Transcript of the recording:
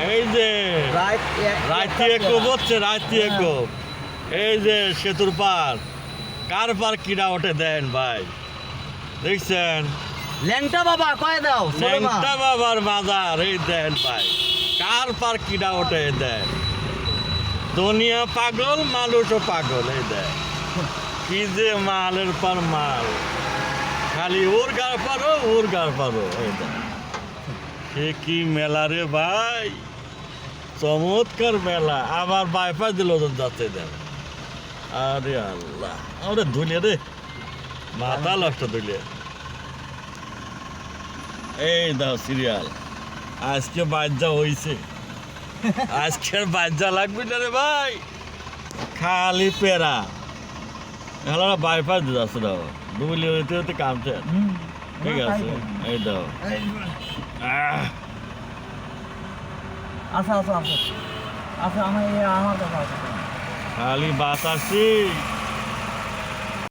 এই যে রাইতে হচ্ছে রাইতে এই যে সেতুর পার কার পার কিনা ওঠে দেন ভাই দেখছেন ল্যাংটা বাবা কয় দাও ল্যাংটা বাবার বাজার এই দেন ভাই কার পার কিনা ওঠে দেন দুনিয়া পাগল মানুষও পাগল এই দেন কি যে মালের পর মাল খালি ওর গার পারো এই দেন সে কি মেলা রে ভাই চমৎকার মেলা আবার বাইপাস দিল যাচ্ছে দেন আরে আল্লাহ আরে ধুলে রে মাথা নষ্ট ধুলে এই দাও সিরিয়াল আজকে বাজ্যা হইছে আজকের বাজ্যা লাগবে না রে ভাই খালি পেরা এখন বাইপাস দিয়ে যাচ্ছে দাও ডুবলি হইতে হইতে কামছে ঠিক আছে এই দাও আচ্ছা আমার আমার কথা খালি বাতাসি